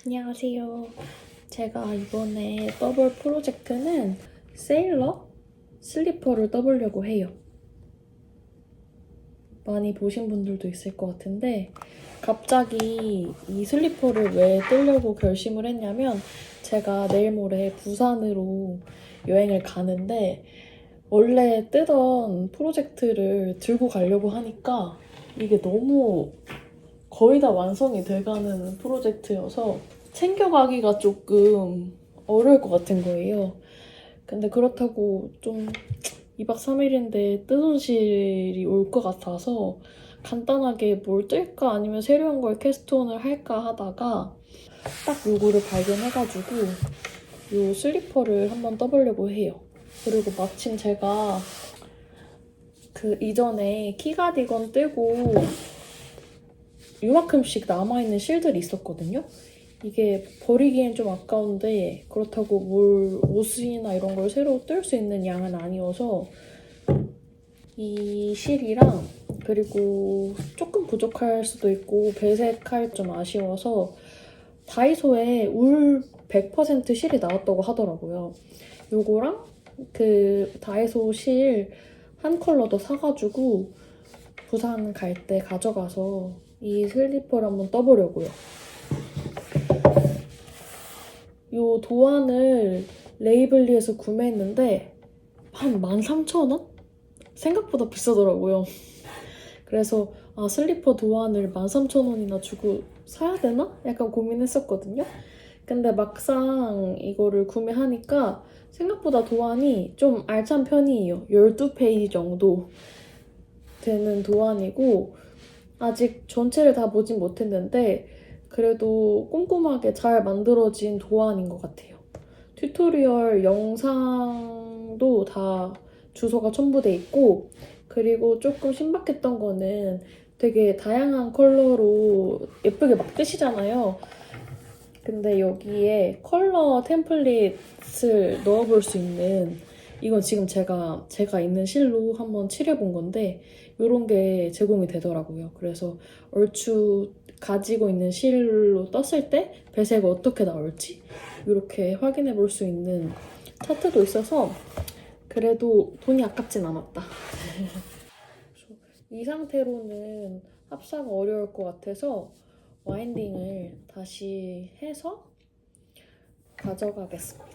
안녕하세요. 제가 이번에 떠볼 프로젝트는 세일러 슬리퍼를 떠보려고 해요. 많이 보신 분들도 있을 것 같은데 갑자기 이 슬리퍼를 왜 뜨려고 결심을 했냐면 제가 내일 모레 부산으로 여행을 가는데 원래 뜨던 프로젝트를 들고 가려고 하니까 이게 너무 거의 다 완성이 돼가는 프로젝트여서 챙겨가기가 조금 어려울 것 같은 거예요. 근데 그렇다고 좀 2박 3일인데 뜨돈실이 올 것 같아서 간단하게 뭘 뜰까 아니면 새로운 걸 캐스톤을 할까 하다가 딱 요거를 발견해가지고 요 슬리퍼를 한번 떠보려고 해요. 그리고 마침 제가 그 이전에 키가디건 뜨고 요만큼씩 남아있는 실들이 있었거든요. 이게 버리기엔 좀 아까운데 그렇다고 뭘 옷이나 이런 걸 새로 뜰 수 있는 양은 아니어서 이 실이랑 그리고 조금 부족할 수도 있고 배색할 좀 아쉬워서 다이소에 울 100% 실이 나왔다고 하더라고요. 요거랑 그 다이소 실 한 컬러 더 사가지고 부산 갈 때 가져가서 이 슬리퍼를 한번 떠보려고요. 이 도안을 레이블리에서 구매했는데 한 13,000원? 생각보다 비싸더라고요. 그래서 슬리퍼 도안을 13,000원이나 주고 사야 되나? 약간 고민했었거든요. 근데 막상 이거를 구매하니까 생각보다 도안이 좀 알찬 편이에요. 12페이지 정도 되는 도안이고 아직 전체를 다 보진 못했는데 그래도 꼼꼼하게 잘 만들어진 도안인 것 같아요. 튜토리얼 영상도 다 주소가 첨부돼 있고 그리고 조금 신박했던 거는 되게 다양한 컬러로 예쁘게 막 뜨시잖아요. 근데 여기에 컬러 템플릿을 넣어볼 수 있는 이건 지금 제가 있는 실로 한번 칠해본 건데 이런 게 제공이 되더라고요. 그래서 얼추 가지고 있는 실로 떴을 때 배색이 어떻게 나올지 이렇게 확인해 볼 수 있는 차트도 있어서 그래도 돈이 아깝진 않았다. 이 상태로는 합사가 어려울 것 같아서 와인딩을 다시 해서 가져가겠습니다.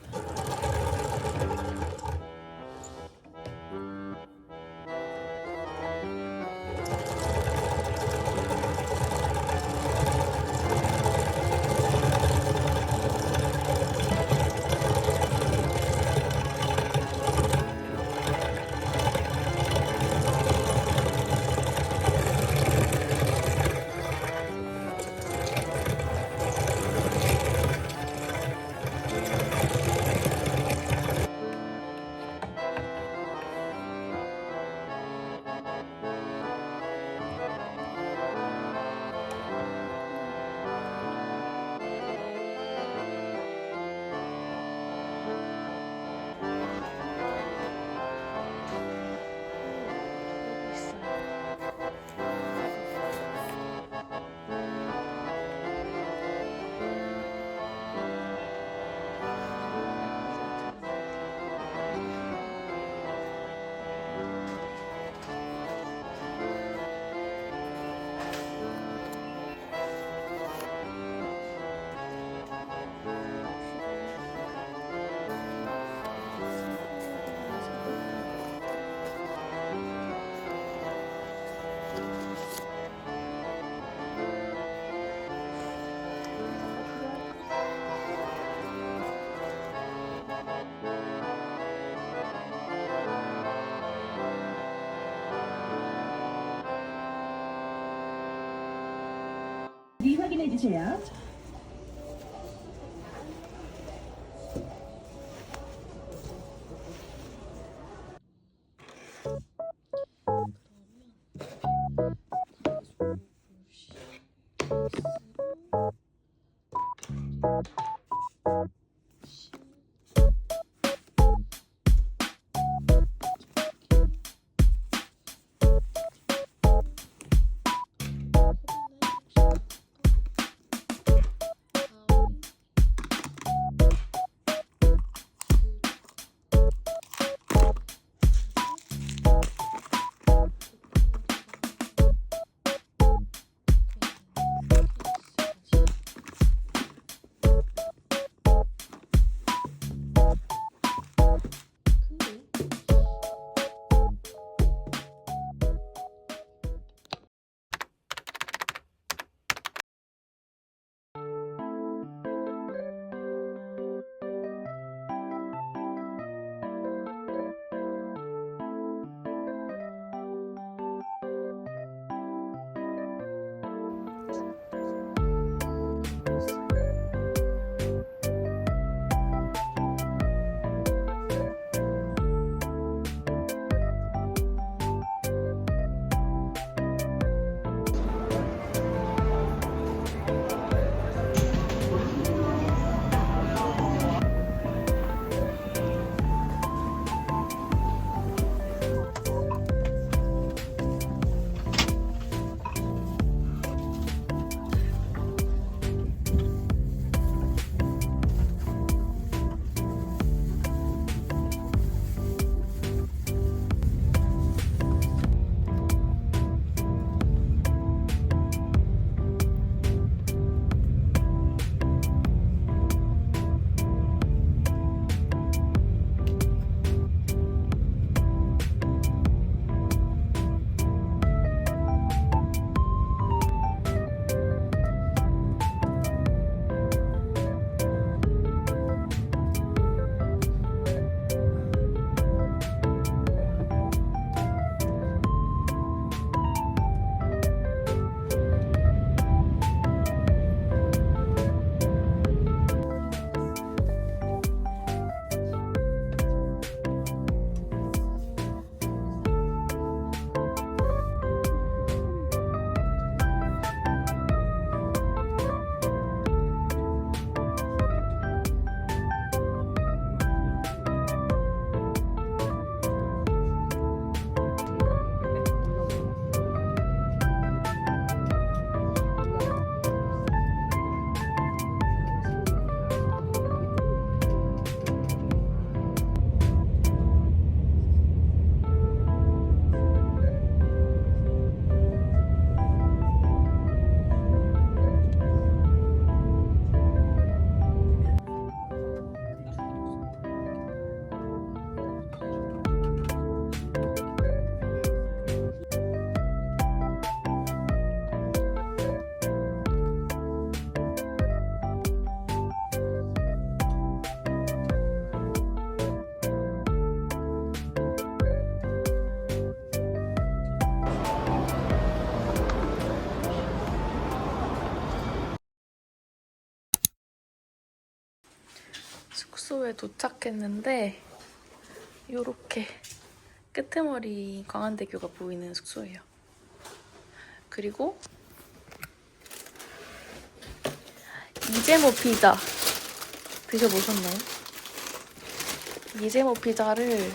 확인해 주세요. 숙소에 도착했는데 요렇게 끄트머리 광안대교가 보이는 숙소예요. 그리고 이재모 피자 드셔보셨나요? 이재모 피자를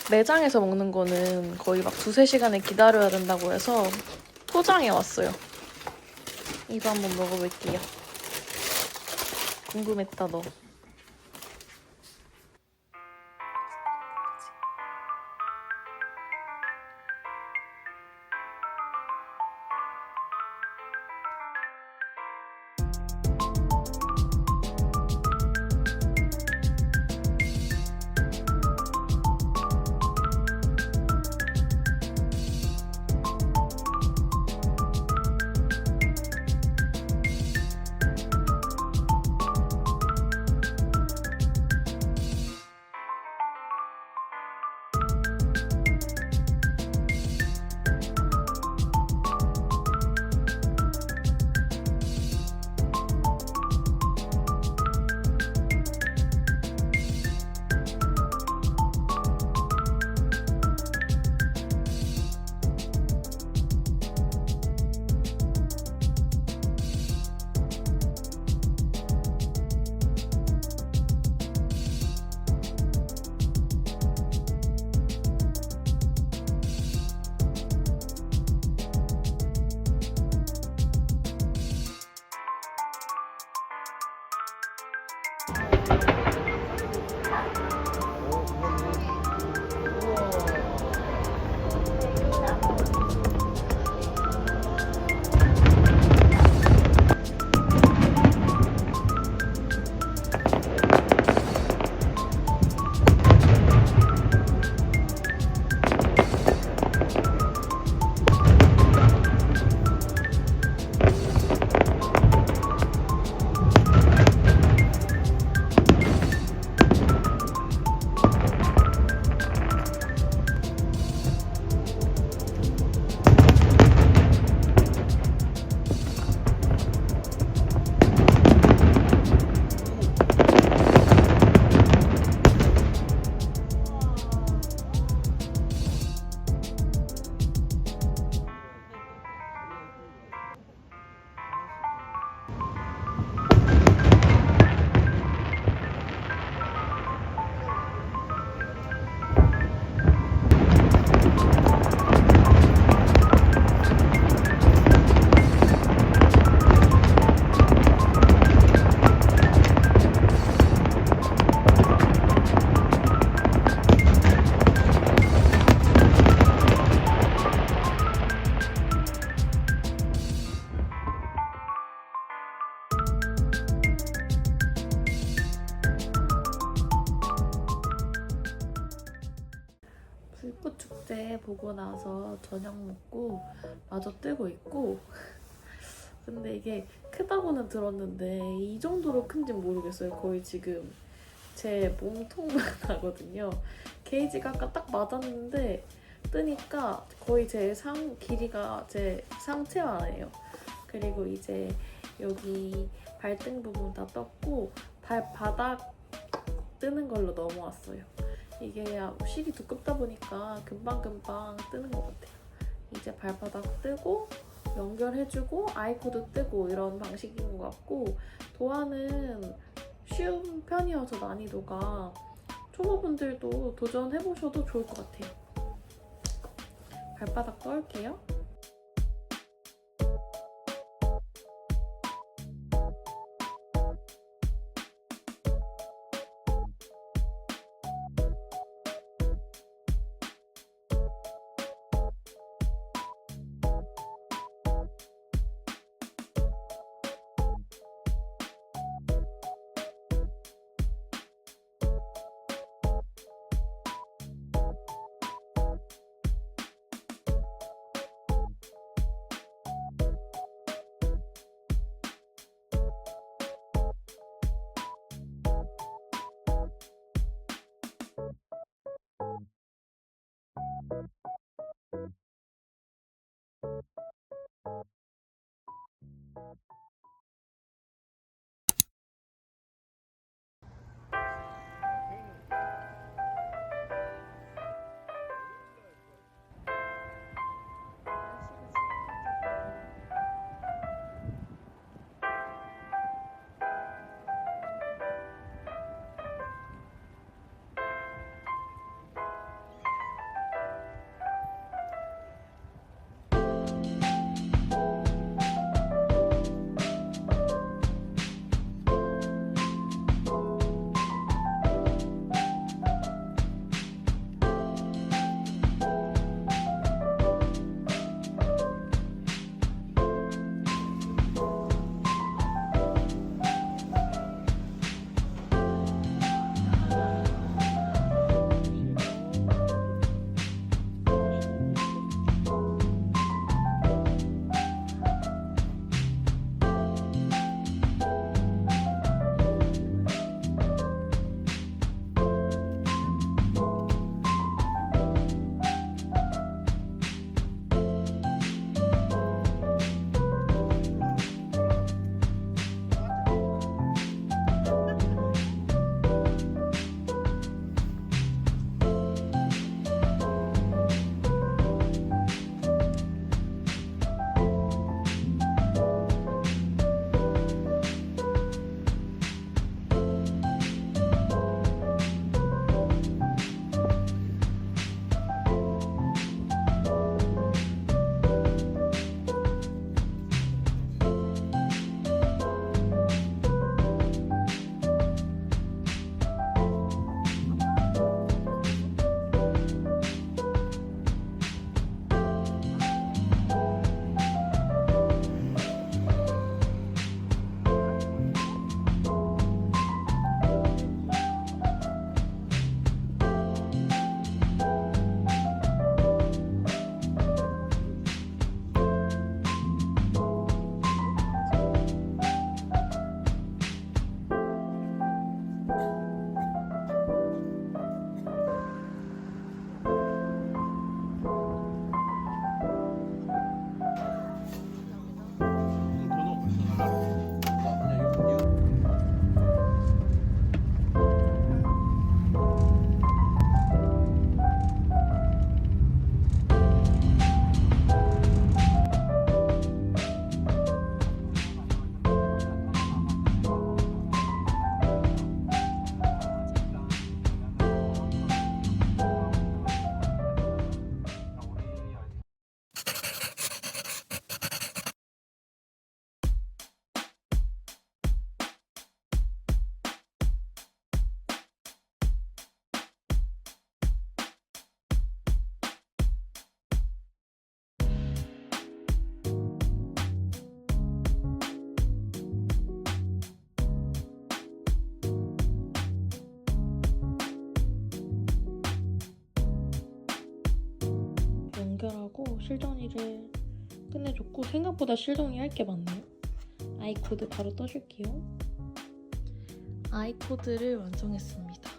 매장에서 먹는 거는 거의 막 2~3시간을 기다려야 된다고 해서 포장해 왔어요. 이거 한번 먹어볼게요. 궁금했다 너. 불꽃축제 보고 나서 저녁 먹고 마저 뜨고 있고 근데 이게 크다고는 들었는데 이 정도로 큰진 모르겠어요. 거의 지금 제 몸통만 하거든요. 게이지가 아까 딱 맞았는데 뜨니까 거의 제 길이가 제 상체만해요. 그리고 이제 여기 발등 부분 다 떴고 발바닥 뜨는 걸로 넘어왔어요. 이게 실이 두껍다 보니까 금방금방 뜨는 것 같아요. 이제 발바닥 뜨고 연결해주고 아이코드 뜨고 이런 방식인 것 같고 도안은 쉬운 편이어서 난이도가 초보분들도 도전해보셔도 좋을 것 같아요. 발바닥 떠올게요. 하고 실정리를 끝내줬고 생각보다 실정리 할 게 많네요. 아이코드 바로 떠줄게요. 아이코드를 완성했습니다.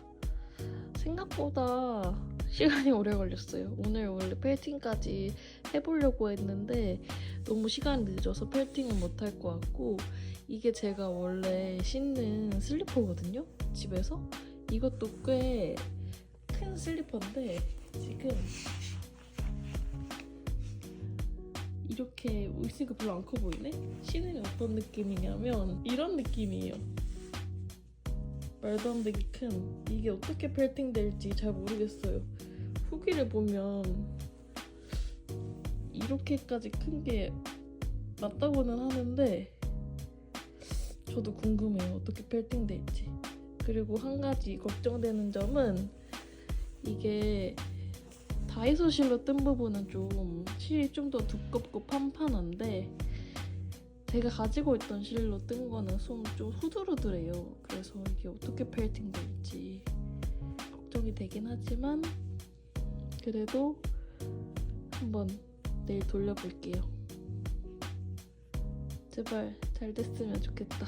생각보다 시간이 오래 걸렸어요. 오늘 원래 펠팅까지 해보려고 했는데 너무 시간이 늦어서 펠팅은 못할 것 같고, 이게 제가 원래 신는 슬리퍼거든요, 집에서. 이것도 꽤 큰 슬리퍼인데 지금 이렇게 있으니까 별로 안 커 보이네? 신으면 어떤 느낌이냐면 이런 느낌이에요. 말도 안 되게 큰. 이게 어떻게 펠팅 될지 잘 모르겠어요. 후기를 보면 이렇게까지 큰 게 맞다고는 하는데 저도 궁금해요. 어떻게 펠팅 될지. 그리고 한 가지 걱정되는 점은 이게 다이소 실로 뜬 부분은 좀 실이 좀 더 두껍고 판판한데 제가 가지고 있던 실로 뜬 거는 손 좀 후들후들해요. 그래서 이게 어떻게 펠팅 될지 걱정이 되긴 하지만 그래도 한번 내일 돌려볼게요. 제발 잘 됐으면 좋겠다.